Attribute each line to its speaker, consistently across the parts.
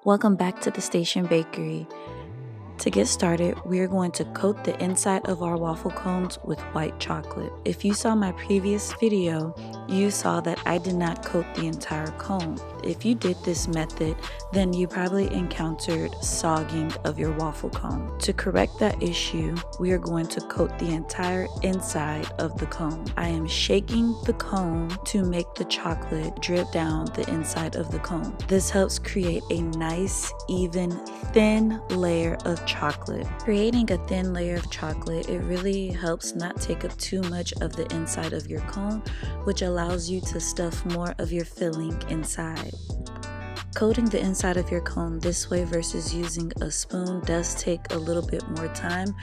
Speaker 1: Welcome back to the Station Bakery. To get started, we are going to coat the inside of our waffle cones with white chocolate. If you saw my previous video, you saw that I did not coat the entire cone. If you did this method, then you probably encountered sogging of your waffle cone. To correct that issue, we are going to coat the entire inside of the cone. I am shaking the cone to make the chocolate drip down the inside of the cone. This helps create a nice, even, thin layer of chocolate. Creating a thin layer of chocolate, it really helps not take up too much of the inside of your cone, which allows you to stuff more of your filling inside. Coating the inside of your cone this way versus using a spoon does take a little bit more time,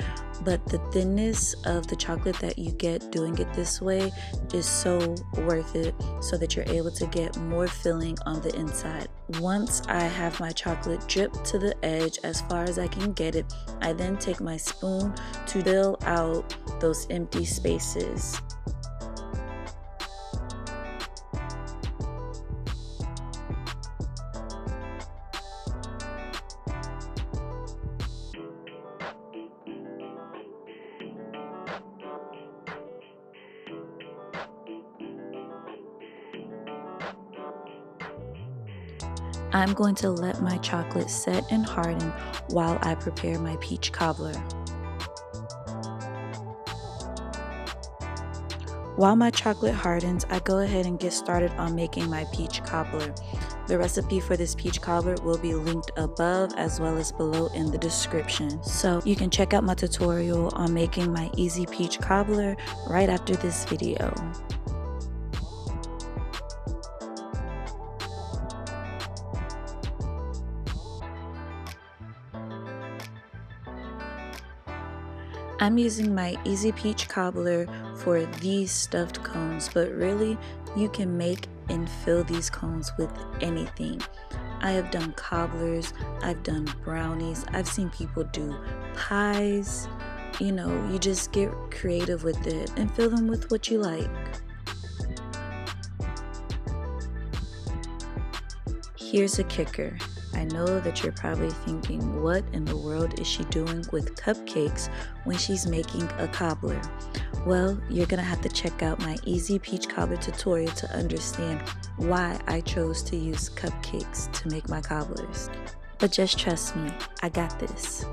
Speaker 1: but the thinness of the chocolate that you get doing it this way is so worth it so that you're able to get more filling on the inside. Once I have my chocolate dripped to the edge as far as I can get it, I then take my spoon to fill out those empty spaces. I'm going to let my chocolate set and harden while I prepare my peach cobbler. While my chocolate hardens, I go ahead and get started on making my peach cobbler. The recipe for this peach cobbler will be linked above as well as below in the description. So you can check out my tutorial on making my easy peach cobbler right after this video. I'm using my Easy Peach Cobbler for these stuffed cones, but really you can make and fill these cones with anything. I have done cobblers, I've done brownies, I've seen people do pies. You know, you just get creative with it and fill them with what you like. Here's a kicker. I know that you're probably thinking, what in the world is she doing with cupcakes when she's making a cobbler? Well, you're gonna have to check out my Easy Peach Cobbler tutorial to understand why I chose to use cupcakes to make my cobblers. But just trust me, I got this.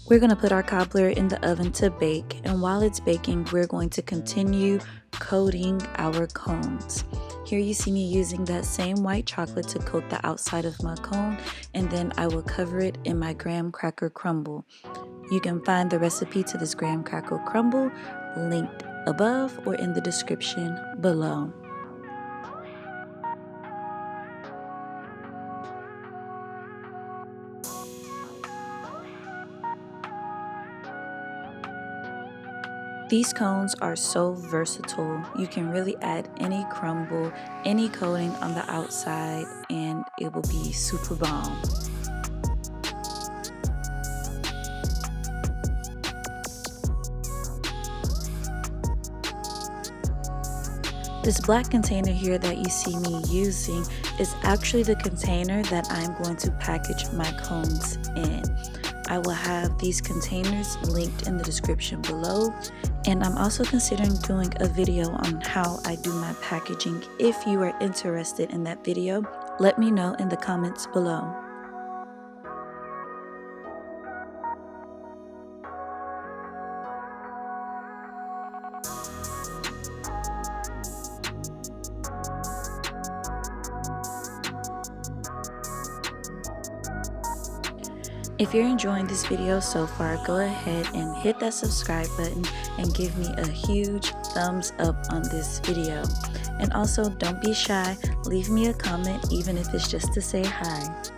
Speaker 1: We're going to put our cobbler in the oven to bake, and while it's baking, we're going to continue coating our cones. Here you see me using that same white chocolate to coat the outside of my cone, and then I will cover it in my graham cracker crumble. You can find the recipe to this graham cracker crumble linked above or in the description below. These cones are so versatile. You can really add any crumble, any coating on the outside, and it will be super bomb. This black container here that you see me using is actually the container that I'm going to package my cones in. I will have these containers linked in the description below, and I'm also considering doing a video on how I do my packaging. If you are interested in that video, let me know in the comments below. If you're enjoying this video so far, go ahead and hit that subscribe button and give me a huge thumbs up on this video. And also, don't be shy, leave me a comment even if it's just to say hi.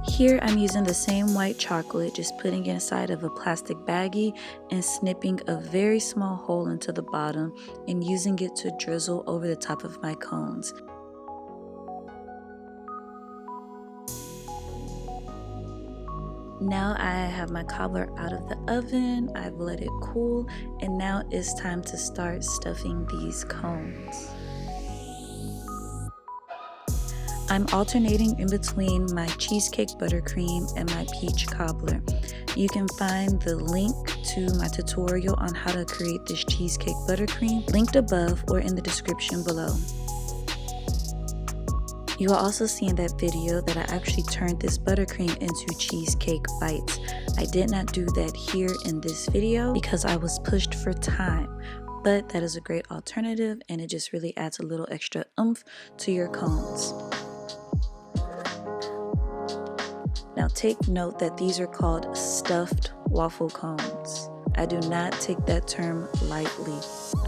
Speaker 1: Here I'm using the same white chocolate, just putting it inside of a plastic baggie and snipping a very small hole into the bottom and using it to drizzle over the top of my cones. Now I have my cobbler out of the oven, I've let it cool, and now it's time to start stuffing these cones. I'm alternating in between my Cheesecake Buttercream and my Peach Cobbler. You can find the link to my tutorial on how to create this Cheesecake Buttercream linked above or in the description below. You will also see in that video that I actually turned this buttercream into cheesecake bites. I did not do that here in this video because I was pushed for time, but that is a great alternative and it just really adds a little extra oomph to your cones. Now take note that these are called stuffed waffle cones. I do not take that term lightly.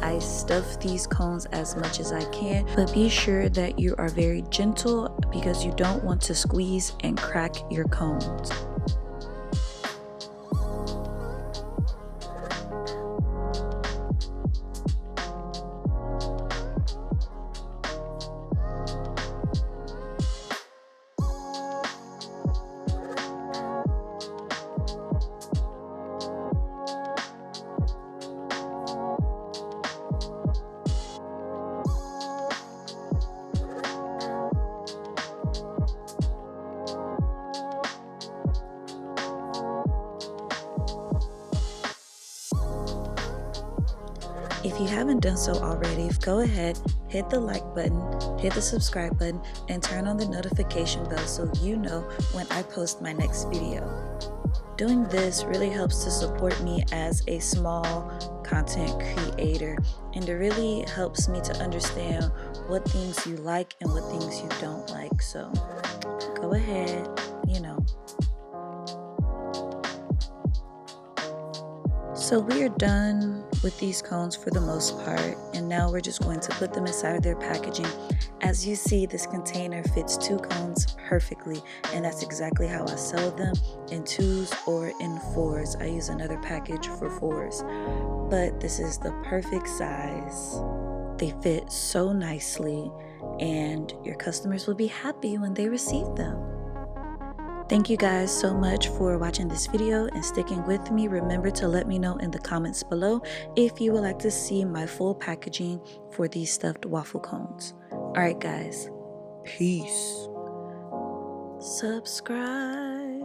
Speaker 1: I stuff these cones as much as I can, but be sure that you are very gentle because you don't want to squeeze and crack your cones. If you haven't done so already, go ahead, hit the like button, hit the subscribe button, and turn on the notification bell so you know when I post my next video. Doing this really helps to support me as a small content creator, and it really helps me to understand what things you like and what things you don't like. So go ahead, So we are done with these cones for the most part, and now we're just going to put them inside of their packaging. As you see, this container fits 2 cones perfectly, and that's exactly how I sell them, in 2s or in 4s. I use another package for 4s, but this is the perfect size. They fit so nicely, and your customers will be happy when they receive them. Thank you guys so much for watching this video and sticking with me. Remember to let me know in the comments below if you would like to see my full packaging for these stuffed waffle cones. Alright guys, peace. Subscribe.